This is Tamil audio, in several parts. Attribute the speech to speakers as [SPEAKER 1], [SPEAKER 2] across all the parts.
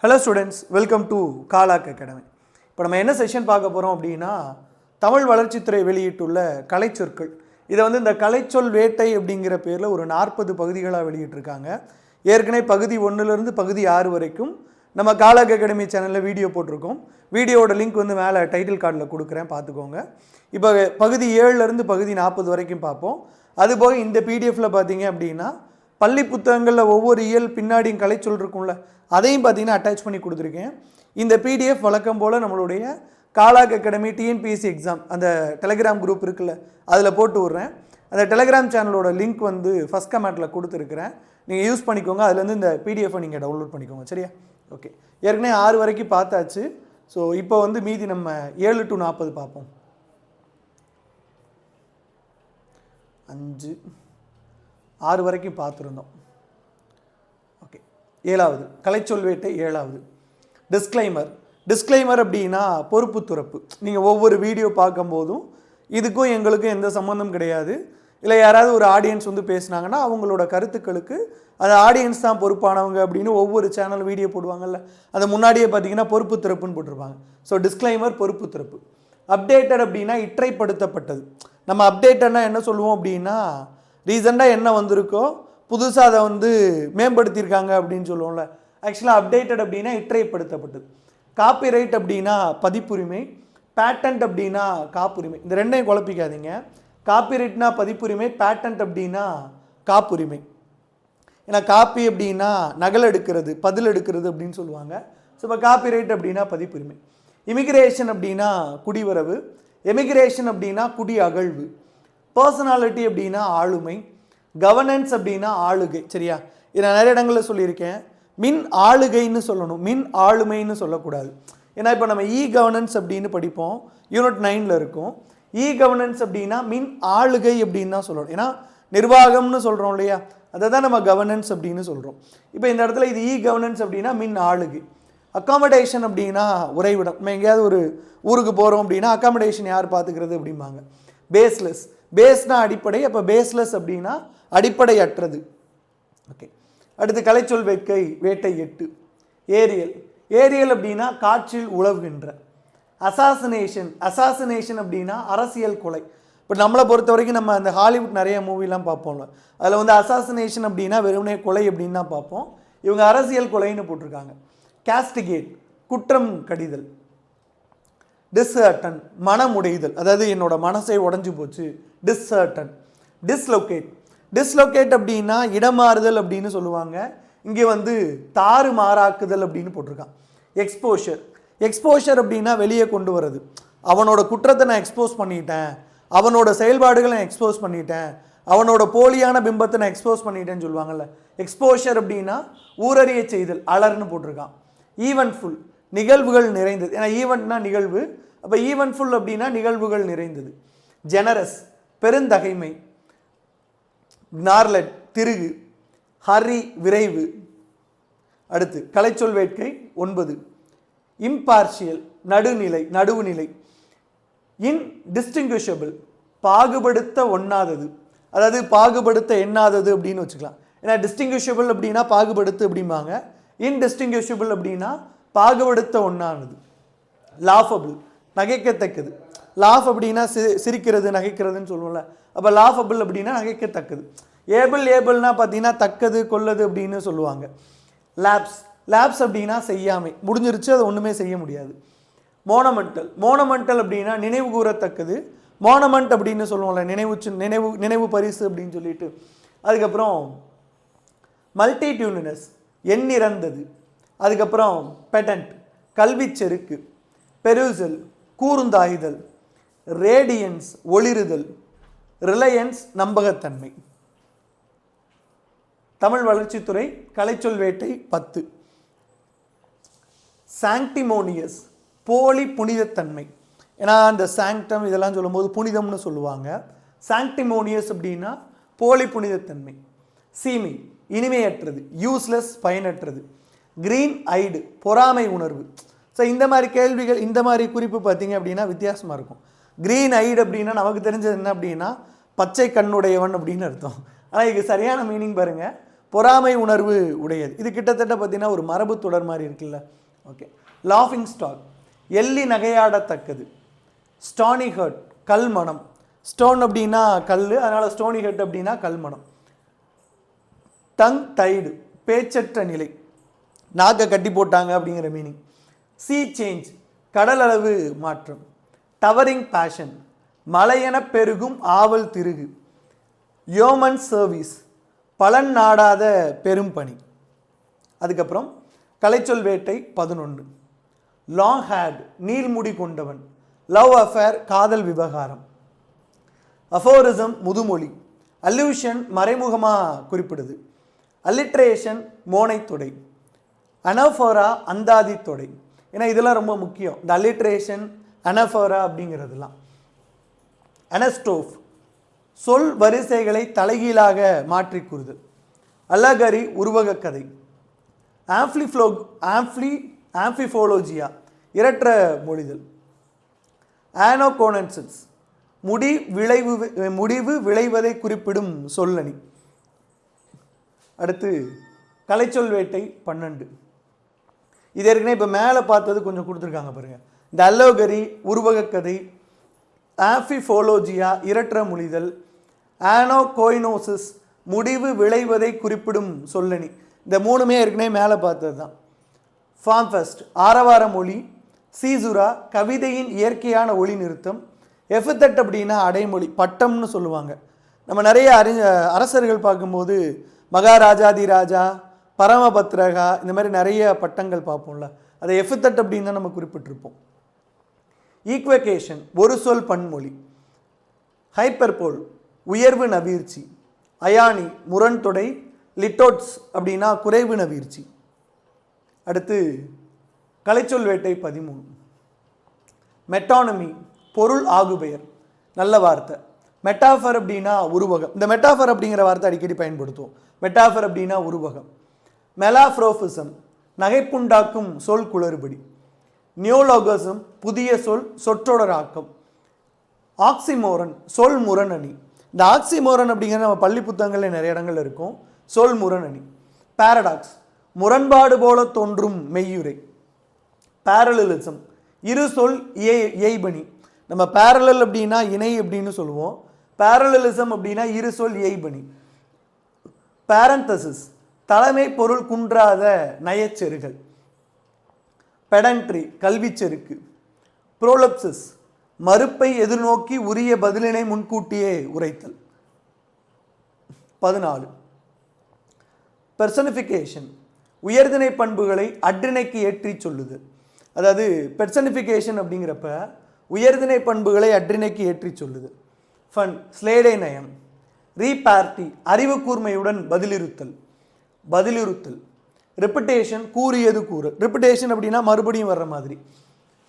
[SPEAKER 1] Hello students, welcome to Kaalak Academy. இப்போ நம்ம என்ன செஷன் பார்க்க போகிறோம் அப்படின்னா தமிழ் வளர்ச்சித்துறை வெளியிட்டுள்ள கலைச்சொற்கள். இதை வந்து இந்த கலைச்சொல் வேட்டை அப்படிங்கிற பேரில் ஒரு 40 பகுதிகளாக வெளியிட்டிருக்காங்க. ஏற்கனவே பகுதி 1லேருந்து பகுதி 6 வரைக்கும் நம்ம காலாக் அகாடமி சேனலில் வீடியோ போட்டிருக்கோம். வீடியோவோட லிங்க் வந்து மேலே டைட்டில் கார்டில் கொடுக்குறேன், பார்த்துக்கோங்க. இப்போ பகுதி 7லேருந்து பகுதி 40 வரைக்கும் பார்ப்போம். அதுபோக இந்த பிடிஎஃப்பில் பார்த்தீங்க அப்படின்னா பள்ளி புத்தகங்களில் ஒவ்வொரு இயல் பின்னாடியும் கலைச்சொல் இருக்கும்ல, அதையும் பார்த்தீங்கன்னா அட்டாச் பண்ணி கொடுத்துருக்கேன். இந்த பிடிஎஃப் வழக்கம் போல் நம்மளுடைய காலாக் அகாடமி டிஎன்பிஎஸ்சி எக்ஸாம் அந்த டெலிகிராம் குரூப் இருக்குல்ல, அதில் போட்டு விட்றேன். அந்த டெலிகிராம் சேனலோட லிங்க் வந்து ஃபஸ்ட் கமெண்ட்டில் கொடுத்துருக்குறேன், நீங்கள் யூஸ் பண்ணிக்கோங்க. அதுலேருந்து இந்த பிடிஎஃப்பை நீங்கள் டவுன்லோட் பண்ணிக்கோங்க, சரியா? ஓகே, ஏற்கனவே 6 வரைக்கும் பார்த்தாச்சு. ஸோ இப்போ வந்து மீதி நம்ம 7 to 40 பார்ப்போம். 5 6 வரைக்கும் பார்த்துருந்தோம். ஓகே, 7வது கலைச்சொல் வேட்டை 7வது டிஸ்க்ளைமர் அப்படின்னா பொறுப்பு துறப்பு. நீங்கள் ஒவ்வொரு வீடியோ பார்க்கும்போதும் இதுக்கும் எங்களுக்கும் எந்த சம்மந்தம் கிடையாது. இல்லை யாராவது ஒரு ஆடியன்ஸ் வந்து பேசுனாங்கன்னா அவங்களோட கருத்துக்களுக்கு அது ஆடியன்ஸ் தான் பொறுப்பானவங்க அப்படின்னு ஒவ்வொரு சேனல் வீடியோ போடுவாங்கல்ல, அது முன்னாடியே பார்த்தீங்கன்னா பொறுப்பு துறப்புன்னு போட்டிருப்பாங்க. ஸோ டிஸ்க்ளைமர் பொறுப்பு துறப்பு. அப்டேட்டட் அப்படின்னா இற்றைப்படுத்தப்பட்டது. நம்ம அப்டேட்டட்னா என்ன சொல்லுவோம் அப்படின்னா ரீசெண்டாக என்ன வந்திருக்கோ புதுசாக அதை வந்து மேம்படுத்தியிருக்காங்க அப்படின்னு சொல்லுவோம்ல. ஆக்சுவலாக அப்டேட்டட் அப்படின்னா இற்றைப்படுத்தப்பட்டது. காப்பிரைட் அப்படின்னா பதிப்புரிமை, பேட்டன்ட் அப்படின்னா காப்புரிமை. இந்த ரெண்டையும் குழப்பிக்காதீங்க. காப்பிரைட்னா பதிப்புரிமை, பேட்டன்ட் அப்படின்னா காப்புரிமை. ஏன்னா காப்பி அப்படின்னா நகல் எடுக்கிறது, பதில் எடுக்கிறது அப்படின்னு சொல்லுவாங்க. ஸோ இப்போ காப்பிரைட் அப்படின்னா பதிப்புரிமை. இமிகிரேஷன் அப்படின்னா குடிவரவு, எமிகிரேஷன் அப்படின்னா குடி அகழ்வு, பர்சனாலிட்டி அப்படின்னா ஆளுமை, கவர்னன்ஸ் அப்படின்னா ஆளுகை. சரியா? இதை நான் நிறைய இடங்களில் சொல்லியிருக்கேன். மின் ஆளுகைன்னு சொல்லணும், மின் ஆளுமைன்னு சொல்லக்கூடாது. ஏன்னா இப்போ நம்ம இ கவர்னன்ஸ் அப்படின்னு படிப்போம், யூனிட் 9ல் இருக்கும். இ கவர்னன்ஸ் அப்படின்னா மின் ஆளுகை அப்படின்னு தான் சொல்லணும். ஏன்னா நிர்வாகம்னு சொல்கிறோம் இல்லையா, அதை தான் நம்ம கவர்னன்ஸ் அப்படின்னு சொல்கிறோம். இப்போ இந்த இடத்துல இது இ கவர்னன்ஸ் அப்படின்னா மின் ஆளுகை. அக்காமடேஷன் அப்படின்னா உறைவிடம். நம்ம எங்கேயாவது ஒரு ஊருக்கு போகிறோம் அப்படின்னா அக்காமடேஷன் யார் பார்த்துக்கிறது அப்படிம்பாங்க. பேஸ்லெஸ், பேஸ்னா அடிப்படை, அப்போ பேஸ்லெஸ் அப்படின்னா அடிப்படை அற்றது. ஓகே, அடுத்து கலைச்சொல் வேட்டை 8 ஏரியல் அப்படின்னா காற்றில் உழவுகின்ற. அசாசினேஷன் அப்படின்னா அரசியல் கொலை. இப்போ நம்மளை பொறுத்த வரைக்கும் நம்ம அந்த ஹாலிவுட் நிறைய மூவிலாம் பார்ப்போம்ல, அதில் வந்து அசாசினேஷன் அப்படின்னா வெறுமனே கொலை அப்படின்னு தான் பார்ப்போம். இவங்க அரசியல் கொலைன்னு போட்டிருக்காங்க. கேஸ்டிகேட் குற்றம் கடிதல். டிஸ்ஹர்டன் மனமுடைதல், அதாவது என்னோட மனசை உடஞ்சி போச்சு. டிஸ்ஹர்டன். டிஸ்லொகேட் அப்படின்னா இடமாறுதல் அப்படின்னு சொல்லுவாங்க. இங்கே வந்து தாறுமாறாக்குதல் அப்படின்னு போட்டிருக்கான். எக்ஸ்போஷர் அப்படின்னா வெளியே கொண்டு வர்றது. அவனோட குற்றத்தை நான் எக்ஸ்போஸ் பண்ணிட்டேன், அவனோட செயல்பாடுகளை நான் எக்ஸ்போஸ் பண்ணிட்டேன், அவனோட போலியான பிம்பத்தை நான் எக்ஸ்போஸ் பண்ணிட்டேன்னு சொல்லுவாங்கல்ல. எக்ஸ்போஷர் அப்படின்னா ஊரறிய செய்தல், அலர்னு போட்டிருக்கான். ஈவென்ட்ஃபுல் நிகழ்வுகள் நிறைந்தது. ஏன்னா ஈவெண்ட்னா நிகழ்வு, அப்போ ஈவென்ட்ஃபுல் அப்படின்னா நிகழ்வுகள் நிறைந்தது. ஜெனரஸ் பெருந்தகைமை. நார்லட் திருகு. ஹரி விரைவு. அடுத்து கலைச்சொல் வேட்கை 9 இம்பார்ஷியல் நடுவுநிலை. இன்டிஸ்டிங்விஷபிள் பாகுபடுத்த ஒண்ணாதது, அதாவது பாகுபடுத்த எண்ணாதது அப்படின்னு வச்சுக்கலாம். ஏன்னா டிஸ்டிங்விஷபிள் அப்படின்னா பாகுபடுத்து அப்படிம்பாங்க, இன்டிஸ்டிங்விஷபிள் அப்படின்னா பாகுபடுத்த ஒண்ணானது. லாஃபபிள் நகைக்கத்தக்கது. லாஃப் அப்படின்னா சிரிக்கிறது நகைக்கிறதுன்னு சொல்லுவோம்ல, அப்போ லாஃபபிள் அப்படின்னா நகைக்கத்தக்கது. ஏபிள்னா பார்த்தீங்கன்னா தக்கது கொல்லது அப்படின்னு சொல்லுவாங்க. லேப்ஸ் அப்படின்னா செய்யாமை, முடிஞ்சிருச்சு, அதை ஒன்றுமே செய்ய முடியாது. மோனமெண்டல் அப்படின்னா நினைவு கூறத்தக்கது. மோனமெண்ட் அப்படின்னு சொல்லுவோம்ல, நினைவு பரிசு அப்படின்னு சொல்லிட்டு. அதுக்கப்புறம் மல்டிடியூடினஸ் எண்ணிறந்தது. அதுக்கப்புறம் பெடன்ட் கல்வி செருக்கு. பெருசல் கூர்ந்தாய்தல். ரேடியன்ஸ் ஒளிருதல். ரிலையன்ஸ் நம்பகத்தன்மை. தமிழ் வளர்ச்சித்துறை கலைச்சொல் வேட்டை 10 சாங்டிமோனியஸ் போலி புனிதத்தன்மை. ஏன்னா அந்த சாங்டம் இதெல்லாம் சொல்லும்போது புனிதம்னு சொல்லுவாங்க. சாங்டிமோனியஸ் அப்படின்னா போலி புனிதத்தன்மை. சீமி இனிமையற்றது, யூஸ்லெஸ் பயனற்றது. கிரீன் ஐடு பொறாமை உணர்வு. ஸோ இந்த மாதிரி கேள்விகள், இந்த மாதிரி குறிப்பு பார்த்தீங்க அப்படின்னா வித்தியாசமாக இருக்கும். கிரீன் ஐடு அப்படின்னா நமக்கு தெரிஞ்சது என்ன அப்படின்னா பச்சை கண்ணுடையவன் அப்படின்னு அர்த்தம். ஆனால் இதுக்கு சரியான மீனிங் பாருங்கள், பொறாமை உணர்வு உடையது. இது கிட்டத்தட்ட பார்த்தீங்கன்னா ஒரு மரபு தொடர் மாதிரி இருக்குல்ல. ஓகே. லாஃபிங் ஸ்டாக், எள்ளி நகையாடத்தக்கது. ஸ்டானி ஹர்ட், கல்மணம். ஸ்டோன் அப்படின்னா கல், அதனால் ஸ்டோனி ஹர்ட் அப்படின்னா கல்மணம். டங் டைடு, பேச்சற்ற நிலை, நாக்கை கட்டி போட்டாங்க அப்படிங்கிற மீனிங். சீ சேஞ்ச், கடல் அளவு மாற்றம். டவரிங் பேஷன், மலையென பெருகும் ஆவல் திருகு. யோமன் சர்வீஸ், பலன் நாடாத பெரும் பணி. அதுக்கப்புறம் கலைச்சொல் வேட்டை 11. லாங் ஹேட், நீள்முடி கொண்டவன். லவ் அஃபேர், காதல் விவகாரம். அஃபோரிசம், முதுமொழி. அல்யூஷன், மறைமுகமாக குறிப்பிடுது. அல்லிட்ரேஷன், மோனை தொடை. அனஃபோரா, அந்தாதி தொடை. ஏன்னா இதெல்லாம் ரொம்ப முக்கியம், இந்த அல்லிட்ரேஷன், அனஃபோரா அப்படிங்கிறதுலாம். அனஸ்டோஃப், சொல் வரிசைகளை தலைகீழாக மாற்றி கூறுதல். அல்லகரி, உருவக கதை. ஆம்ஃபிஃபோலோஜியா, இரற்ற மொழிதல். ஆனோகோனன்சன்ஸ், முடிவு விளைவதை குறிப்பிடும் சொல்லணி. அடுத்து கலைச்சொல் வேட்டை 12. இது ஏற்கனவே இப்போ மேலே பார்த்தது கொஞ்சம் கொடுத்துருக்காங்க பாருங்க. இந்த அல்லோகரி, உருவகக்கதை. ஆம்ஃபிஃபோலோஜியா, இரற்ற மொழிதல். ஆனோகோயினோசிஸ், முடிவு விளைவதை குறிப்பிடும் சொல்லணி. இந்த மூணுமே ஏற்கனவே மேலே பார்த்தது தான். ஃபார்ம்ஃபெஸ்ட், ஆரவார மொழி. சீசுரா, கவிதையின் இயற்கையான ஒளி நிறுத்தம். எஃபத்தட் அப்படின்னா அடைமொழி, பட்டம்னு சொல்லுவாங்க. நம்ம நிறைய அரசர்கள் பார்க்கும்போது மகாராஜாதி ராஜா, பரமபத்ரகா, இந்த மாதிரி நிறைய பட்டங்கள் பார்ப்போம்ல, அதை எஃபத்தட் அப்படின்னு தான் நம்ம குறிப்பிட்டிருப்போம். ஈக்வகேஷன், ஒரு சொல் பன்மொழி. ஹைப்பர்போல், உயர்வு நவீர்ச்சி. அயானி, முரண்தொடை. லிட்டோட்ஸ் அப்படின்னா குறைவு நவீர்ச்சி. அடுத்து கலைச்சொல் வேட்டை 13. மெட்டானமி, பொருள் ஆகுபெயர், நல்ல வார்த்தை. மெட்டாஃபர் அப்படின்னா உருவகம். இந்த மெட்டாஃபர் அப்படிங்கிற வார்த்தை அடிக்கடி பயன்படுத்துவோம். மெட்டாஃபர் அப்படின்னா உருவகம். மெலாஃப்ரோஃபிசம், நகைப்புண்டாக்கும் சொல் குளறுபடி. நியோலோகசம், புதிய சொல், சொற்றொடராக்கம். ஆக்சிமோரன், சொல் முரணணி. இந்த ஆக்சிமோரன் அப்படிங்கிற நம்ம பள்ளி புத்தகங்களில் நிறைய இடங்கள்ல இருக்கும். சொல் முரணணி. பாரடாக்ஸ், முரண்பாடு போல தோன்றும் மெய்யுரை. பேரலிசம், இரு சொல் இயைபணி. நம்ம பேரலல் அப்படின்னா இணை அப்படின்னு சொல்லுவோம். பேரலிசம் அப்படின்னா இரு சொல் இயைபணி. பேரந்தசிஸ், தலைமை பொருள் குன்றாத நயச்செருகள். பெடன்ட்ரி, கல்விச்செருக்கு. புரோலப்சிஸ், மறுப்பை எதிர்நோக்கி உரிய பதிலினை முன்கூட்டியே உரைத்தல். 14. பெர்சனிஃபிகேஷன், உயர்திணை பண்புகளை அற்றிணைக்கு ஏற்றி சொல்லுதல். அதாவது பெர்சனிஃபிகேஷன் அப்படிங்கிறப்ப உயர்திணை பண்புகளை அற்றிணைக்கு ஏற்றி சொல்லுதல். ஃபன், ஸ்லேடை நயம். ரீபார்ட்டி, அறிவு கூர்மையுடன் பதிலிருத்தல். ரெப்புடேஷன், கூறியது கூறு. ரெப்புடேஷன் அப்படின்னா மறுபடியும் வர்ற மாதிரி.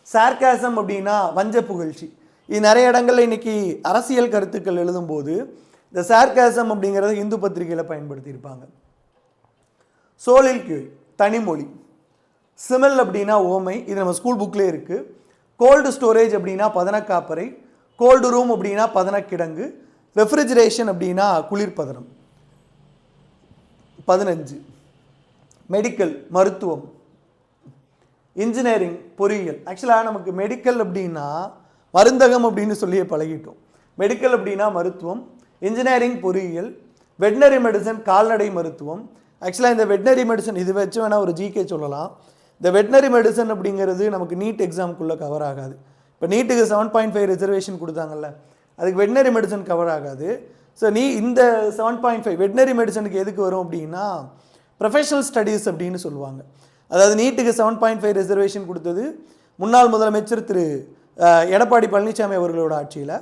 [SPEAKER 1] சார்காசம் அப்படின்னா வஞ்ச புகழ்ச்சி. இது நிறைய இடங்கள்ல இன்னைக்கு அரசியல் கருத்துக்கள் எழுதும்போது இந்த சார்காசம் அப்படிங்கிறத இந்து பத்திரிகையில் பயன்படுத்தியிருப்பாங்க. சோலில்கியூய், தனிமொழி. சிமல் அப்படின்னா ஓமை, இது நம்ம ஸ்கூல் புக்லேயே இருக்குது. கோல்டு ஸ்டோரேஜ் அப்படின்னா பதனக்காப்பறை. கோல்டு ரூம் அப்படின்னா பதனக்கிடங்கு. ரெஃப்ரிஜரேஷன் அப்படின்னா குளிர்பதனம். 15. மெடிக்கல், மருத்துவம். இன்ஜினியரிங், பொறியியல். ஆக்சுவலாக நமக்கு மெடிக்கல் அப்படின்னா மருந்தகம் அப்படின்னு சொல்லியே பழகிட்டோம். மெடிக்கல் அப்படின்னா மருத்துவம். இன்ஜினியரிங், பொறியியல். வெட்னரி மெடிசன், கால்நடை மருத்துவம். ஆக்சுவலாக இந்த வெட்னரி மெடிசன் இது வச்சு வேணால் ஒரு ஜிகே சொல்லலாம். இந்த வெட்னரி மெடிசன் அப்படிங்கிறது நமக்கு நீட் எக்ஸாமுக்குள்ளே கவர் ஆகாது. இப்போ நீட்டுக்கு 7.5 ரிசர்வேஷன் கொடுத்தாங்கல்ல, அதுக்கு வெட்னரி மெடிசன் கவர் ஆகாது. ஸோ இந்த 7.5 வெட்னரி மெடிசனுக்கு எதுக்கு வரும் அப்படின்னா ப்ரொஃபஷனல் ஸ்டடீஸ் அப்படின்னு சொல்லுவாங்க. அதாவது நீட்டுக்கு 7.5 ரிசர்வேஷன் கொடுத்தது முன்னாள் முதலமைச்சர் திரு எடப்பாடி பழனிசாமி அவர்களோட ஆட்சியில்.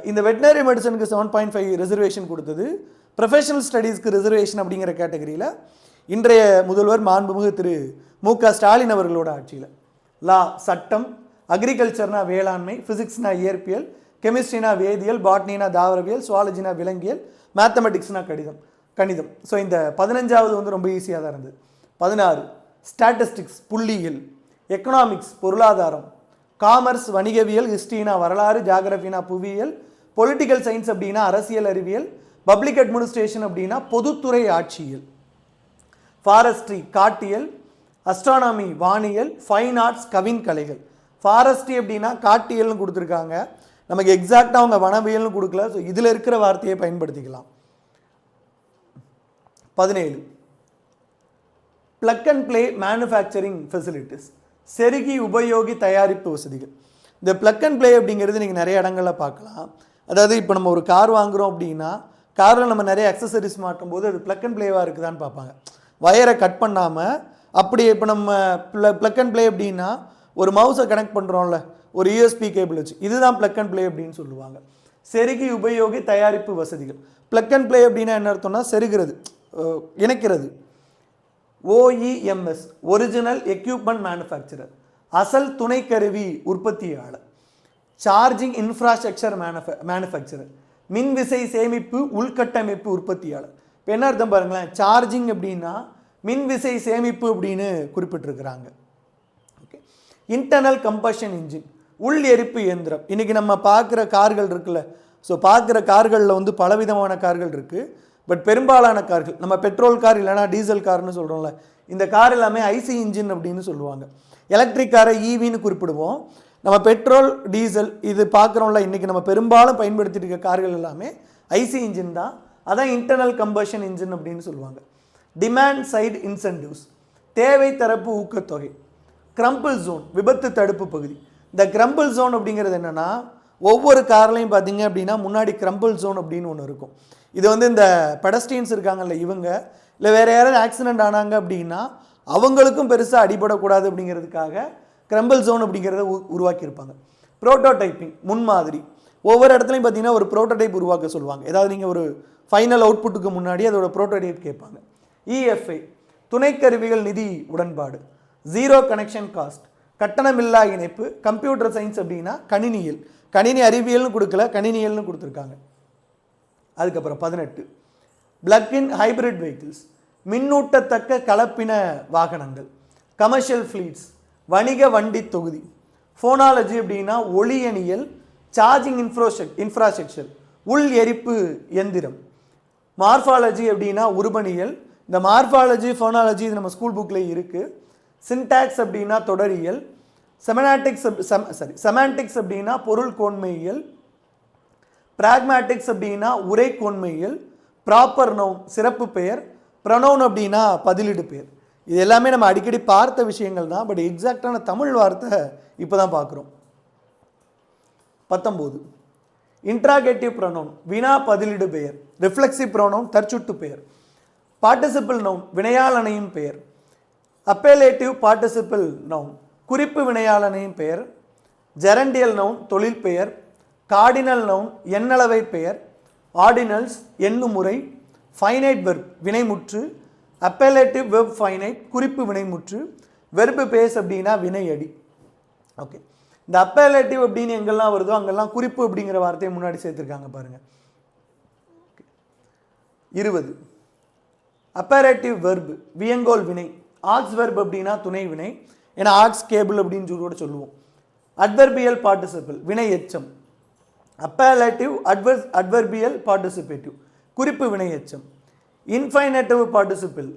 [SPEAKER 1] இந்த வெட்னரி மெடிசனுக்கு 7.5 ரிசர்வேஷன் கொடுத்தது ப்ரொஃபஷனல் ஸ்டடீஸ்க்கு ரிசர்வேஷன் அப்படிங்கிற கேட்டகரியில் இன்றைய முதல்வர் மாண்புமிகு திரு மு.க. ஸ்டாலின் அவர்களோட ஆட்சியில். லா, சட்டம். அக்ரிகல்ச்சர்னா வேளாண்மை. ஃபிசிக்ஸ்னா இயற்பியல். கெமிஸ்ட்ரினா வேதியியல். பாட்னினா தாவரவியல். சுவாலஜினா விலங்கியல். மேத்தமெட்டிக்ஸ்னா கணிதம். ஸோ இந்த 15வது வந்து ரொம்ப ஈஸியாக தான் இருந்தது. 16. ஸ்டாட்டிஸ்டிக்ஸ், புள்ளியியல். எக்கனாமிக்ஸ், பொருளாதாரம். காமர்ஸ், வணிகவியல். ஹிஸ்ட்ரினா வரலாறு. ஜாகிரபினா புவியியல். பொலிட்டிக்கல் சயின்ஸ் அப்படின்னா அரசியல் அறிவியல். பப்ளிக் அட்மினிஸ்ட்ரேஷன் அப்படின்னா பொதுத்துறை ஆட்சியல். ஃபாரஸ்ட்ரி காட்டியல், அஸ்ட்ரானமி வானியல், ஃபைன் ஆர்ட்ஸ் கவின் கலைகள். ஃபாரஸ்ட்ரி அப்படின்னா காட்டியல்னு கொடுத்துருக்காங்க, நமக்கு எக்ஸாக்டாக அவங்க வனவியல்னு கொடுக்கல. ஸோ இதில் இருக்கிற வார்த்தையை பயன்படுத்திக்கலாம். 17 plug and play manufacturing facilities, செருகி உபயோகி தயாரிப்பு வசதிகள். இந்த பிளக் அண்ட் பிளே அப்படிங்கிறது நீங்கள் நிறைய இடங்களில் பார்க்கலாம். அதாவது இப்போ நம்ம ஒரு கார் வாங்குகிறோம் அப்படின்னா காரில் நம்ம நிறைய அக்சசரிஸ் மாட்டும் போது அது பிளக் அண்ட் பிளேவாக இருக்குதான்னு பார்ப்பாங்க. வயரை கட் பண்ணாமல் அப்படியே இப்போ நம்ம பிளக் அண்ட் பிளே அப்படின்னா ஒரு மவுஸை கனெக்ட் பண்ணுறோம்ல ஒரு யூஎஸ்பி கேபிள் வச்சு, இதுதான் பிளக் அண்ட் பிளே அப்படின்னு சொல்லுவாங்க. செருகி உபயோகி தயாரிப்பு வசதிகள். பிளக் அண்ட் பிளே அப்படின்னா என்ன அர்த்தம்னா செருகிறது, இணைக்கிறது. OEMS ஒரிஜினல் எக்யூப்மெண்ட் மேனுஃபேக்சரர், அசல் துணை கருவி உற்பத்தியாளர். சார்ஜிங் இன்ஃப்ராஸ்ட்ரக்சர் மேனுஃபேக்சரர், மின்விசை சேமிப்பு உள்கட்டமைப்பு உற்பத்தியாளர். இப்போ என்ன அர்த்தம் பாருங்களேன், சார்ஜிங் அப்படின்னா மின்விசை சேமிப்பு அப்படின்னு குறிப்பிட்டிருக்கிறாங்க. ஓகே. இன்டர்னல் கம்பஷன் இன்ஜின் உள் எரிப்பு இயந்திரம். இன்றைக்கி நம்ம பார்க்குற கார்கள் இருக்குல்ல, ஸோ பார்க்குற கார்களில் வந்து பலவிதமான கார்கள் இருக்குது. பட் பெரும்பாலான கார்கள் நம்ம பெட்ரோல் கார் இல்லைனா டீசல் கார்னு சொல்கிறோம்ல, இந்த கார் எல்லாமே ஐசி இன்ஜின் அப்படின்னு சொல்லுவாங்க. எலக்ட்ரிக் காரை ஈவின்னு குறிப்பிடுவோம். நம்ம பெட்ரோல் டீசல் இது பார்க்குறோம்ல, இன்றைக்கி நம்ம பெரும்பாலும் பயன்படுத்திட்டு இருக்க கார்கள் எல்லாமே ஐசி இன்ஜின் தான். அதான் இன்டர்னல் கம்பஷன் இன்ஜின் அப்படின்னு சொல்லுவாங்க. டிமாண்ட் சைடு இன்சென்டிவ்ஸ் தேவை தரப்பு ஊக்கத்தொகை. கிரம்பிள் ஜோன் விபத்து தடுப்பு பகுதி. இந்த கிரம்பிள் ஜோன் அப்படிங்கிறது என்னென்னா, ஒவ்வொரு கார்லையும் பார்த்தீங்க அப்படின்னா முன்னாடி கிரம்பிள் ஜோன் அப்படின்னு ஒன்று இருக்கும். இது வந்து இந்த பெடஸ்ட்ரியன்ஸ் இருக்காங்கல்ல இவங்க, இல்லை வேறு யாராவது ஆக்சிடென்ட் ஆனாங்க அப்படின்னா அவங்களுக்கும் பெருசாக அடிபடக்கூடாது அப்படிங்கிறதுக்காக கிரம்பிள் ஜோன் அப்படிங்கிறத உருவாக்கியிருப்பாங்க. ப்ரோட்டோடைப்பிங் முன்மாதிரி. ஒவ்வொரு இடத்துலையும் பார்த்தீங்கன்னா ஒரு ப்ரோட்டோடைப் உருவாக்க சொல்லுவாங்க. ஏதாவது நீங்கள் ஒரு ஃபைனல் அவுட்புட்டுக்கு முன்னாடி அதோட ப்ரோட்டோடைப் கேட்பாங்க. EFA துணைக்கருவிகள் நிதி உடன்பாடு. ஜீரோ கனெக்ஷன் காஸ்ட் கட்டணமில்லா இணைப்பு. கம்ப்யூட்டர் சயின்ஸ் அப்படின்னா கணினியல், கணினி அறிவியல்னு கொடுக்கல, கணினியல்னு கொடுத்துருக்காங்க. அதுக்கப்புறம் 18 பிளக் இன் ஹைபிரிட் வெஹிக்கிள்ஸ் மின்னூட்டத்தக்க கலப்பின வாகனங்கள். கமர்ஷியல் ஃப்ளீட்ஸ் வணிக வண்டி தொகுதி. ஃபோனாலஜி அப்படின்னா ஒளியணியல். சார்ஜிங் இன்ஃப்ராஸ்ட்ரக்சர் உள் எரிப்பு எந்திரம். மார்ஃபாலஜி அப்படின்னா உருபணியல். இந்த மார்ஃபாலஜி ஃபோனாலஜி இது நம்ம ஸ்கூல் புக்கில் இருக்குது. சின்டாக்ஸ் அப்படின்னா தொடரியல். செமாண்டிக்ஸ் அப்படின்னா பொருள் கோன்மையியல். பிராக்மேட்டிக்ஸ் அப்படின்னா உரை கோன்மையியல். ப்ராப்பர் நவுன் சிறப்பு பெயர். ப்ரொனவுன் அப்படின்னா பதிலிடு பெயர். இது எல்லாமே நம்ம அடிக்கடி பார்த்த விஷயங்கள் தான், பட் எக்ஸாக்டான தமிழ் வார்த்தை இப்போ தான் பார்க்குறோம். 19 இன்ட்ராகேட்டிவ் ப்ரொனவுன் வினா பதிலிடு பெயர். ரிஃப்ளெக்சிவ் ப்ரொனவுன் தற்சுட்டு பெயர். பார்ட்டிசிபிள் நவுன் வினையாளனையும் பெயர். அப்பேலேட்டிவ் பார்ட்டிசிபிள் நவுன் குறிப்பு வினையாளனையும் பெயர். ஜெரண்டியல் நவுன் தொழில் பெயர். கார்டினல் நவுன் எண்ணளவை பெயர். ஆர்டினல்ஸ் எண்ணுமுறை. ஃபைனைட் வெர்ப் வினைமுற்று. அப்பேலேட்டிவ் வெர்ப் ஃபைனைட் குறிப்பு வினைமுற்று. வெர்பு பேஸ் அப்படின்னா வினையடி. ஓகே, இந்த அப்பேலேட்டிவ் அப்படின்னு எங்கெல்லாம் வருதோ அங்கெல்லாம் குறிப்பு அப்படிங்கிற வார்த்தையை முன்னாடி சேர்த்துருக்காங்க பாருங்க. 20 அப்பேரேட்டிவ் வெர்பு வியங்கோல் வினை. ஆக்ஸ் வெர்ப் அப்படின்னா துணை வினை, ஏன்னா ஆக்ஸ் கேபிள் அப்படின்னு கூட சொல்லுவோம். அட்வர்பியல் பார்ட்டிசிபிள் வினை எச்சம். அப்பேலேட்டிவ் அட்வர்பியல் பார்ட்டிசிபேட்டிவ் குறிப்பு வினை எச்சம். இன்ஃபைனேட்டிவ் பார்ட்டிசிபிள்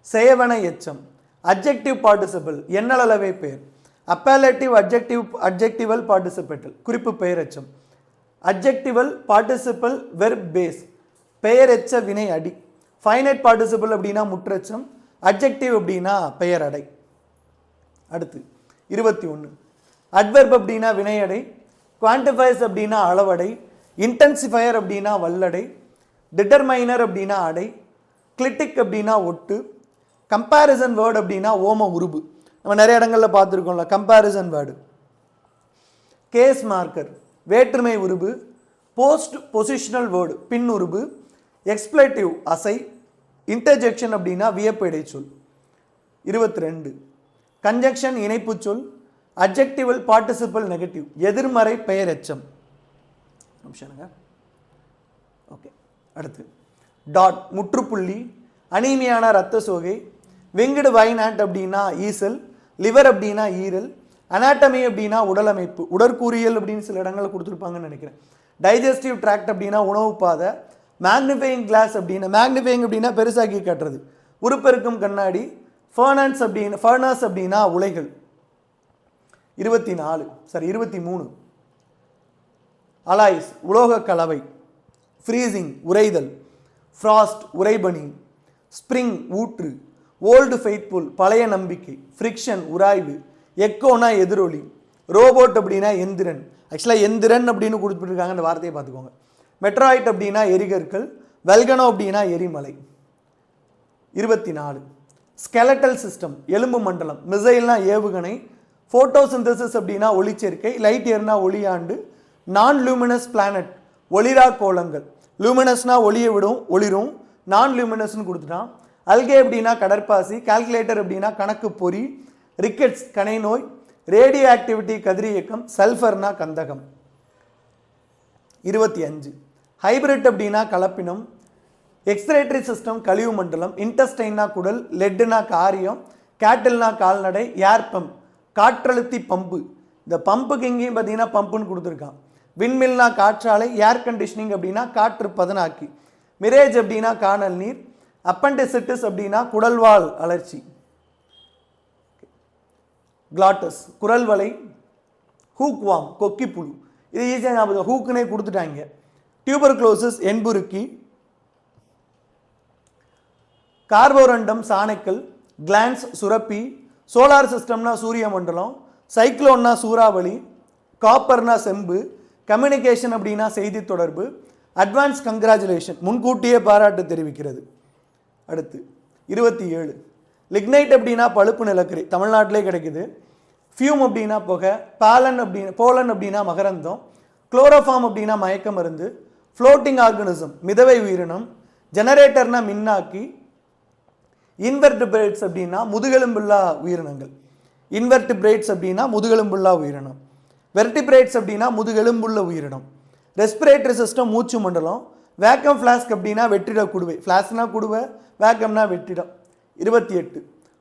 [SPEAKER 1] செயவன எச்சம். அட்ஜெக்டிவ் பார்ட்டிசிபிள் எண்ணளவை பெயர். அப்பேலேட்டிவ் அட்ஜெக்டிவல் பார்ட்டிசிபேட்டல் குறிப்பு பெயரெச்சம். அட்ஜெக்டிவல் பார்ட்டிசிபிள் வெர்ப் பேஸ் பெயரெச்ச வினை அடி. ஃபைனைட் பார்ட்டிசிபிள் அப்படின்னா முற்றச்சம். அட்ஜெக்டிவ் அப்படின்னா பெயர் அடை. அடுத்து 21 அட்வெர்ப் அப்படின்னா வினையடை. குவான்டிஃபைஸ் அப்படின்னா அளவடை. இன்டென்சிஃபயர் அப்படின்னா வல்லடை. டிட்டர்மைனர் அப்படின்னா அடை. கிளிட்டிக் அப்படின்னா ஒட்டு. கம்பேரிசன் வேர்டு அப்படின்னா ஓம உருபு. நம்ம நிறைய இடங்களில் பார்த்துருக்கோம்ல கம்பேரிசன் வேர்டு. கேஸ் மார்க்கர் வேற்றுமை உருபு. போஸ்ட் பொசிஷனல் வேர்டு பின் உருபு. எக்ஸ்பிளேட்டிவ் அசை. இன்டர்ஜெக்ஷன் அப்படின்னா வியப்பு இடைச்சொல். 22 கன்ஜெக்ஷன் இணைப்பு சொல். அட்ஜெக்டிவல் பார்ட்டிசிபிள் நெகட்டிவ் எதிர்மறை பெயர் எச்சம். நிமிஷங்க. ஓகே, அடுத்து டாட் முற்றுப்புள்ளி. அனீமியான இரத்த சோகை. விங்கடு வைனாட் அப்படின்னா ஈசல். லிவர் அப்படின்னா ஈரல். அனாட்டமி அப்படின்னா உடலமைப்பு உடற்கூறியல் அப்படின்னு சில இடங்களில் கொடுத்துருப்பாங்கன்னு நினைக்கிறேன். டைஜஸ்டிவ் ட்ராக்ட் அப்படின்னா உணவு பாதை. மேக்னிஃபையிங் கிளாஸ் அப்படின்னா மேக்னிஃபையிங் அப்படின்னா பெருசாக்கி காட்டுறது. உருப்பெருக்கும் கண்ணாடி. ஃபர்னஸ் அப்படின்னா உலைகள். 23. அலாய்ஸ் உலோக கலவை. ஃப்ரீசிங் உறைதல். ஃப்ராஸ்ட் உறைபனி. ஸ்ப்ரிங் ஊற்று. ஓல்டு ஃபெய்த்ஃபுல் பழைய நம்பிக்கை. ஃப்ரிக்ஷன் உராய்வு. எக்கோனா எதிரொலி. ரோபோட் அப்படின்னா எந்திரன். ஆக்சுவலாக எந்திரன் அப்படின்னு கொடுத்துருக்காங்க, அந்த வார்த்தையை பார்த்துக்கோங்க. மெட்ராய்ட் அப்படின்னா எரிகற்கள். வெல்கனோ அப்படின்னா எரிமலை. 24. ஸ்கெலட்டல் சிஸ்டம் எலும்பு மண்டலம். மிசைல்னா ஏவுகணை. ஃபோட்டோசிந்தசிஸ் அப்படின்னா ஒளிச்சேர்க்கை. லைட் இயர்னா ஒளியாண்டு. நான் லூமினஸ் பிளானட் ஒளிரா கோளங்கள். லூமினஸ்னா ஒளியை விடும் ஒளிரும். நான் லூமினஸ்னு கொடுத்துட்டான். அல்கே அப்படின்னா கடற்பாசி. கால்குலேட்டர் அப்படின்னா கணக்கு பொறி. ரிக்கெட்ஸ் கணை நோய். Radio activity கதிரியக்கம். சல்ஃபர்னா கந்தகம். 25. ஹைபிரிட் அப்படின்னா கலப்பினம். எக்ஸ்ரேட்டரி சிஸ்டம் கழிவு மண்டலம். இன்டஸ்டைன்னா குடல். லெட்னா காரியம். கேட்டில்னா கால்நடை. ஏர் பம்ப் காற்றழுத்தி பம்பு. இந்த பம்புக்கு இங்கேயும் பார்த்தீங்கன்னா பம்புன்னு கொடுத்துருக்கான். விண்மில்னா காற்றாலை. ஏர் கண்டிஷனிங் அப்படின்னா காற்று பதனாக்கி. மிரேஜ் அப்படின்னா காணல் நீர். அப்பண்டிசிட்டிஸ் அப்படின்னா குடல்வால் அலர்ச்சி. கிளாட்டஸ் குரல் வலை. ஹூக்வாம் கொக்கிப்புழு. இது ஈஸியாக ஞாபகம், ஹூக்குனே கொடுத்துட்டாங்க. டியூபர்குலோசிஸ் என்புருக்கி. கார்போரண்டம் சாணைக்கல். கிளான்ஸ் சுரப்பி. சோலார் சிஸ்டம்னா சூரிய மண்டலம். சைக்ளோன்னா சூறாவளி. காப்பர்னா செம்பு. கம்யூனிகேஷன் அப்படின்னா செய்தி தொடர்பு. அட்வான்ஸ் கங்க்ராச்சுலேஷன் முன்கூட்டியே பாராட்டு தெரிவிக்கிறது. அடுத்து 27. லிக்னைட் அப்படின்னா பழுப்பு நிலக்கரி, தமிழ்நாட்டிலே கிடைக்குது. ஃபியூம் அப்படின்னா புகை. போலன் அப்படின்னா மகரந்தம். குளோரோஃபார்ம் அப்படின்னா மயக்க மருந்து. ஃப்ளோட்டிங் ஆர்கனிசம் மிதவை உயிரினம். ஜெனரேட்டர்னா மின்னாக்கி. இன்வெர்டிபிரேட்ஸ் அப்படின்னா முதுகெலும்புள்ளா உயிரினங்கள். இன்வெர்டிபிரேட்ஸ் அப்படின்னா முதுகெலும்புள்ளா உயிரினம். வெர்டிபிரேட்ஸ் அப்படின்னா முதுகெலும்புள்ள உயிரினம். ரெஸ்பிரேட்டரி சிஸ்டம் மூச்சு மண்டலம். வேக்கம் ஃப்ளாஸ்க் அப்படின்னா வெற்றிட குடுவை. ஃப்ளாஸ்க்னா குடுவை, வேக்கம்னா வெற்றிடம். 28.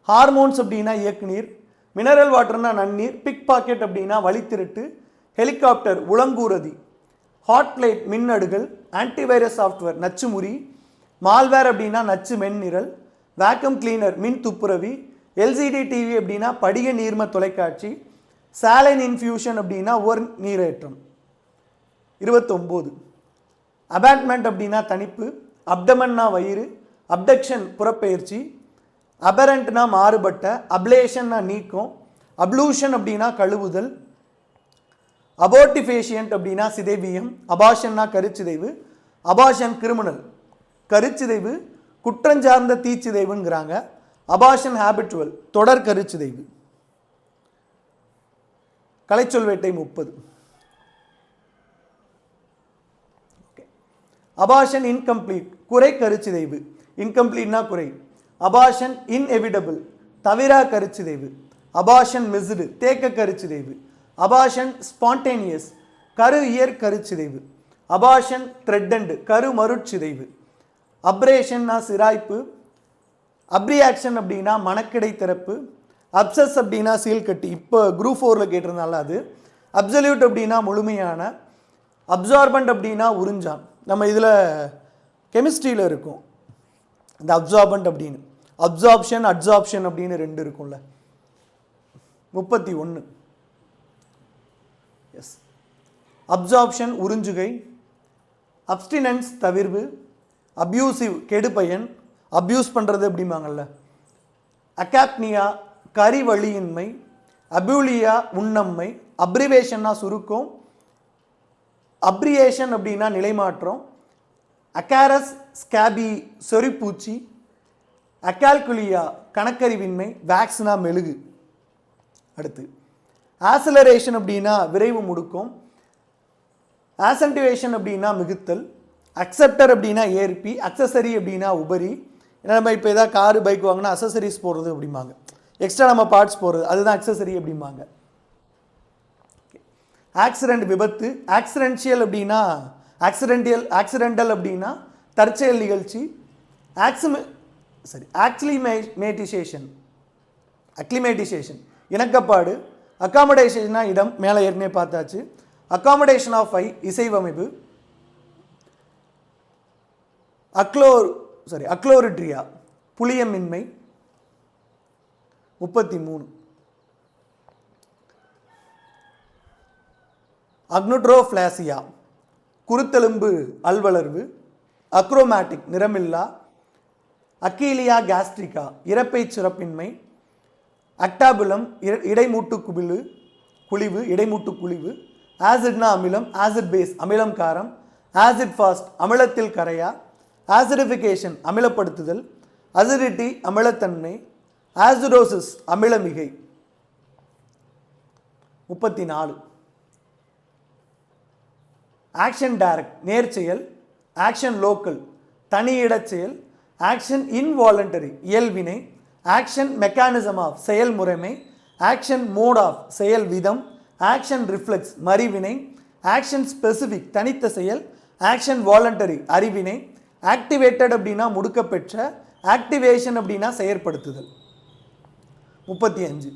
[SPEAKER 1] ஹார்மோன்ஸ் அப்படின்னா இயக்குநீர். மினரல் வாட்டர்னா நன்னீர். பிக் பாக்கெட் அப்படின்னா வழித்திருட்டு. ஹெலிகாப்டர் உளங்கூரதி. ஹாட்லைட் மின்னடுகள். ஆன்டிவைரஸ் சாஃப்ட்வேர் நச்சுமுறி. மால்வேர் அப்படின்னா நச்சு மென்னிரல். வேக்கம் கிளீனர் மின் துப்புரவி. எல்சிடி டிவி அப்படின்னா படிக நீர்ம தொலைக்காட்சி. சாலைன் இன்ஃபியூஷன் அப்படின்னா ஒரு நீரேற்றம். 29. அபாட்மெண்ட் அப்படின்னா தணிப்பு. அப்டமன்னா வயிறு. அப்டக்ஷன் புறப்பெயர்ச்சி. அபரண்ட்னா மாறுபட்ட. அப்ளேஷன்னா நீக்கம். அப்ளூஷன் அப்படின்னா கழுவுதல். அபோர்டிஃபேஷியன்ட் அப்படின்னா சிதைவியம். அபாஷன்னா கருச்சிதைவு. அபாஷன் கிரிமினல் கருச்சிதைவு. குற்றஞ்சார்ந்த தீச்சிதைவுங்கிறாங்க. அபாஷன் ஹேபிச்சுவல் தொடர் கருச்சிதைவு. கலைச்சொல்வேட்டை 30. அபாஷன் இன்கம்ப்ளீட் குறை கருச்சிதைவு. இன்கம்ப்ளீட்னா குறை. அபாஷன் இன்எவிடபிள் தவிரா கருச்சிதைவு. அபாஷன் மிஸ்டு தேக்க கருச்சிதைவு. அபாஷன் ஸ்பான்டேனியஸ் கரு இயற் கருச்சிதைவு. அபாஷன் த்ரெட்டண்ட் கரு மருட்சிதைவு. அப்ரேஷன்னா சிராய்ப்பு. அப்ரியாக்ஷன் அப்படின்னா மணக்கிடை திறப்பு. அப்சஸ் அப்படின்னா சீல்கட்டி, இப்போ குரூப் 4ல் கேட்டிருந்தால அது. அப்சல்யூட் அப்படின்னா முழுமையான. அப்சார்பண்ட் அப்படின்னா உறிஞ்சான். நம்ம இதில் கெமிஸ்ட்ரியில் இருக்கும் இந்த அப்சார்பண்ட் அப்படின்னு. அப்சார்ப்ஷன் அட்சார்ப்ஷன் அப்படின்னு 2 இருக்கும்ல. 31. எஸ் அப்சார்ப்ஷன் உறிஞ்சுகை. அப்ஸ்டினன்ஸ் தவிர்வு. அப்யூசிவ் கெடுபயன் அப்யூஸ் பண்ணுறது அப்படிம்பாங்கள்ல. அகாப்னியா கரிவழியின்மை. அபியூலியா உண்ணம்மை. அப்ரிவேஷன்னா சுருக்கம். அப்ரியேஷன் அப்படின்னா நிலைமாற்றம். அகாரஸ் ஸ்கேபி சொறிப்பூச்சி. அகால்குலியா கணக்கறிவின்மை. வேக்ஸ்னா மெழுகு. அடுத்து ஆசலரேஷன் அப்படின்னா விரைவு முடுக்கம். ஆசன்டிவேஷன் அப்படின்னா மிகுத்தல். அக்செப்டர் அப்படின்னா ஏற்பி. அக்சசரி அப்படின்னா உபரி. ஏன்னா நம்ம இப்போ ஏதாவது காரு பைக் வாங்கினா அக்சசரிஸ் போடுறது அப்படிம்பாங்க. எக்ஸ்ட்ரா நம்ம பார்ட்ஸ் போடுறது அதுதான் அக்சசரி அப்படிம்பாங்க. ஆக்சிடென்ட் விபத்து. ஆக்சிடென்ஷியல் அப்படின்னா ஆக்சிடென்டல் அப்படின்னா தற்செயல் நிகழ்ச்சி. அக்ளிமேட்டிசேஷன் இணக்கப்பாடு. அக்காமடேஷன்னா இடம், மேலே ஏற்கனவே பார்த்தாச்சு. அக்காமடேஷன் ஆஃப் ஐ இசைவமைப்பு. அக்ளோரிட்ரியா புளியமின்மை 33. அக்னுட்ரோஃப்ளாசியா குருத்தெலும்பு அல்வளர்வு. அக்ரோமேட்டிக் நிறமில்லா. அக்கீலியா கேஸ்ட்ரிகா இரைப்பை சுரப்பின்மை. அக்டாபுலம் இடைமூட்டு குழிவு இடைமூட்டு குழிவு. ஆசிட்னா அமிலம், ஆசிட் பேஸ் அமிலம் காரம். ஆசிட் ஃபாஸ்ட் அமிலத்தில் கரையா. ஆசிடிஃபிகேஷன் அமிலப்படுத்துதல். அசிடிட்டி அமிலத்தன்மை. ஆசிடோசிஸ் அமிலமிகை 34. ஆக்ஷன் டைரக்ட் நேர்ச்செயல். ஆக்ஷன் லோக்கல் தனியிடச் செயல். ஆக்ஷன் இன்வாலண்டரி இயல்வினை. ஆக்ஷன் மெக்கானிசம் ஆஃப் செயல்முறைமை. ஆக்ஷன் மோட் ஆஃப் செயல் விதம். ஆக்ஷன் ரிஃப்ளெக்ஸ் மறிவினை. ஆக்ஷன் ஸ்பெசிஃபிக் தனித்த செயல். ஆக்ஷன் வாலண்டரி அறிவினை. ஆக்டிவேட்டட் அப்படின்னா முடுக்கப்பெற்ற. ஆக்டிவேஷன் அப்படின்னா செயற்படுத்துதல். 35.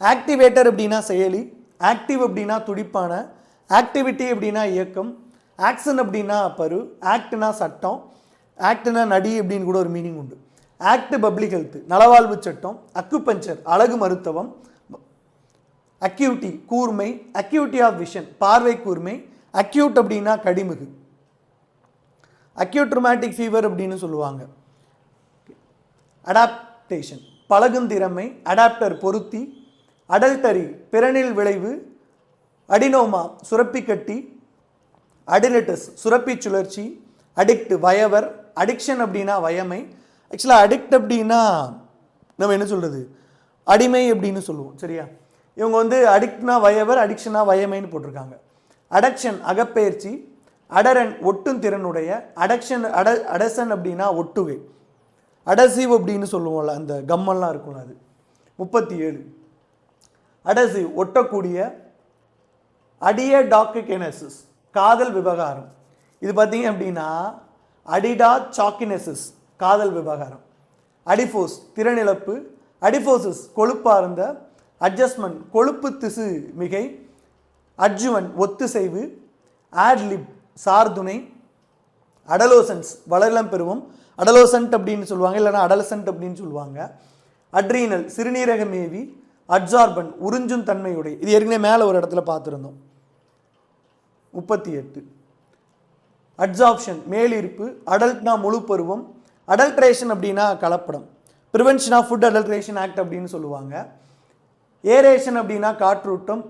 [SPEAKER 1] ஆக்டிவேட்டர் அப்படின்னா செயலி. ஆக்டிவ் அப்படின்னா துடிப்பான. ஆக்டிவிட்டி அப்படின்னா இயக்கம். ஆக்ஷன் அப்படின்னா பரு. ஆக்ட்னா சட்டம். ஆக்ட்னா நடி அப்படின்னு கூட ஒரு மீனிங் உண்டு. ஆக்ட் பப்ளிக் ஹெல்த் நலவாழ்வு சட்டம். அக்குபஞ்சர் அழகு மருத்துவம். அக்யூட்டி கூர்மை. அக்யூட்டி ஆஃப் விஷன் பார்வை கூர்மை. அக்யூட் அப்படின்னா கடிமுகு. அக்யூட் ட்ரோமேட்டிக் ஃபீவர் அப்படின்னு சொல்லுவாங்க. அடாப்டேஷன் பழகும் திறமை. அடாப்டர் பொருத்தி. அடல்டரி பிறனில் விளைவு. அடினோமா சுரப்பி கட்டி. அடினட்டஸ் சுரப்பி சுழற்சி. அடிக்ட் வயவர். அடிக்ஷன் அப்படின்னா வயமை. ஆக்சுவலாக அடிக்ட் அப்படின்னா நம்ம என்ன சொல்கிறது அடிமை அப்படின்னு சொல்லுவோம். சரியா? இவங்க வந்து அடிக்ட்னா வயவர், அடிக்ஷனா வயமைன்னு போட்டிருக்காங்க. அடக்ஷன் அகப்பெயர்ச்சி. அடரன் ஒட்டும் திறனுடைய. அடசன் அப்படின்னா ஒட்டுகை. அடசிவ் அப்படின்னு சொல்லுவோம்ல அந்த கம்மெல்லாம் இருக்கும்ல அது. 37. அடசிவ் ஒட்டக்கூடிய. அடியடாக்கினெசிஸ் காதல் விவகாரம். இது பார்த்தீங்க அப்படின்னா அடிடா சாக்கினெசிஸ் காதல் விவகாரம். அடிஃபோஸ் திறனிழப்பு. அடிஃபோசிஸ் கொழுப்பார்ந்த. அட்ஜஸ்ட்மெண்ட் கொழுப்பு திசு மிகை. அட்ஜுவன் ஒத்துசைவு. ஆட்லிப் சார்துணை. அடலோசன்ஸ் வளரிளம் பெருவம். அடலோசன்ட் அப்படின்னு சொல்லுவாங்க, இல்லைனா அடலசன்ட் அப்படின்னு சொல்லுவாங்க. அட்ரீனல் சிறுநீரக மேவி. அட்சார்பன் உறிஞ்சும் தன்மையுடைய. இது ஏற்கனவே மேலே ஒரு இடத்துல பார்த்துருந்தோம். 38. அட்சாப்ஷன் மேலிருப்பு. அடல்ட்னா முழு பருவம். அடல்ட்ரேஷன் அப்படின்னா கலப்படம். Prevention of food adulteration act அப்படின்னு சொல்லுவாங்க. ஏரேஷன் அப்படின்னா காற்றூட்டம்.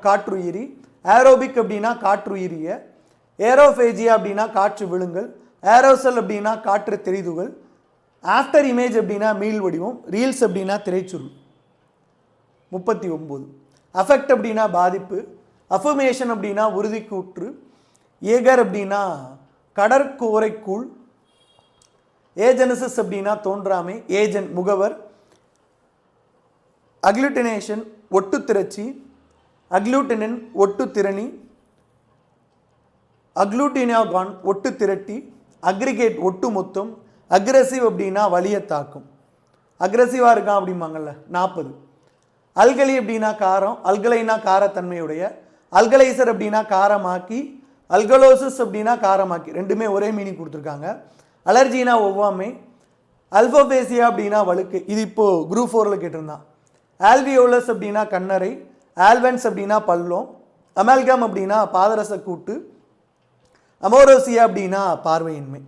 [SPEAKER 1] காற்றுயிரி. ஏரோபிக் அப்படின்னா காற்றுயிரிய. ஏரோஃபேஜியா அப்படின்னா காற்று விழுங்கல். ஏரோசல் அப்படின்னா காற்று தெரிதுகள். ஆஃப்டர் இமேஜ் அப்படின்னா மீள் வடிவம். ரீல்ஸ் அப்படின்னா திரைச்சுருள். 39. அஃபெக்ட் அப்படின்னா பாதிப்பு. அஃபர்மேஷன் அப்படின்னா உறுதிக்கூற்று. ஏகர் அப்படின்னா கடற்கோரைக்கூழ். ஏஜெனசிஸ் அப்படின்னா தோன்றாமை. ஏஜென்ட் முகவர். அக்ளூட்டினேஷன் ஒட்டு திரட்சி. அக்ளூட்டினின் ஒட்டு திறனி. அக்ளூட்டினாகான் ஒட்டு திரட்டி. அக்ரிகேட் ஒட்டு மொத்தம். அக்ரெசிவ் அப்படின்னா வலிய தாக்கும். அக்ரெசிவாக இருக்கான் அப்படிம்பாங்கள்ல. 40. அல்கலி அப்படின்னா காரம். அல்கலைனா காரத்தன்மையுடைய. அல்கலைசர் அப்படின்னா காரமாக்கி. அல்கலோசிஸ் அப்படின்னா காரமாக்கி. ரெண்டுமே ஒரே மீனிங் கொடுத்துருக்காங்க. அலர்ஜினா ஒவ்வாமை. அல்போபேசியா அப்படின்னா வழுக்கு. இது இப்போது குரூப் 4ல் கேட்டிருந்தான். ஆல்வியோலஸ் அப்படின்னா கண்ணறை. ஆல்வன்ஸ் அப்படின்னா பள்ளம். அமல்கம் அப்படின்னா பாதரச கூட்டு. அமோரோசியா அப்படின்னா பார்வையின்மை.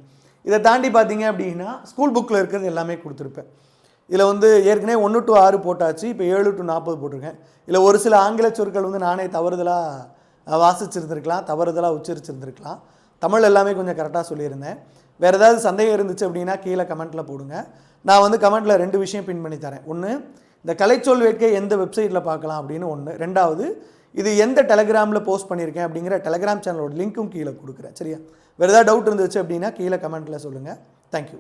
[SPEAKER 1] இதை தாண்டி பார்த்தீங்க அப்படின்னா ஸ்கூல் புக்கில் இருக்கிறது எல்லாமே கொடுத்துருப்பேன். இதில் வந்து ஏற்கனவே 1 to 6 போட்டாச்சு. இப்போ 7 to 40 போட்டிருக்கேன். இதில் ஒரு சில ஆங்கில சொற்கள் வந்து நானே தவறுதலாக வாசிச்சிருந்துருக்கலாம், தவறுதலாக உச்சரிச்சிருந்துருக்கலாம். தமிழ் எல்லாமே கொஞ்சம் கரெக்டாக சொல்லியிருந்தேன். வேறு ஏதாவது சந்தேகம் இருந்துச்சு அப்படின்னா கீழே கமெண்ட்டில் போடுங்க. நான் வந்து கமெண்ட்டில் 2 விஷயம் பின் பண்ணி தரேன். ஒன்று, இந்த கலைச்சொல் வேட்கை எந்த வெப்சைட்டில் பார்க்கலாம் அப்படின்னு ஒன்று. 2வது, இது எந்த டெலகிராமில் போஸ்ட் பண்ணியிருக்கேன் அப்படிங்கிற டெலகிராம் சேனலோட லிங்க்கும் கீழே கொடுக்குறேன். சரியா? வேறு ஏதாவது டவுட் இருந்துச்சு அப்படின்னா கீழே கமெண்ட்டில் சொல்லுங்கள். தேங்க்யூ.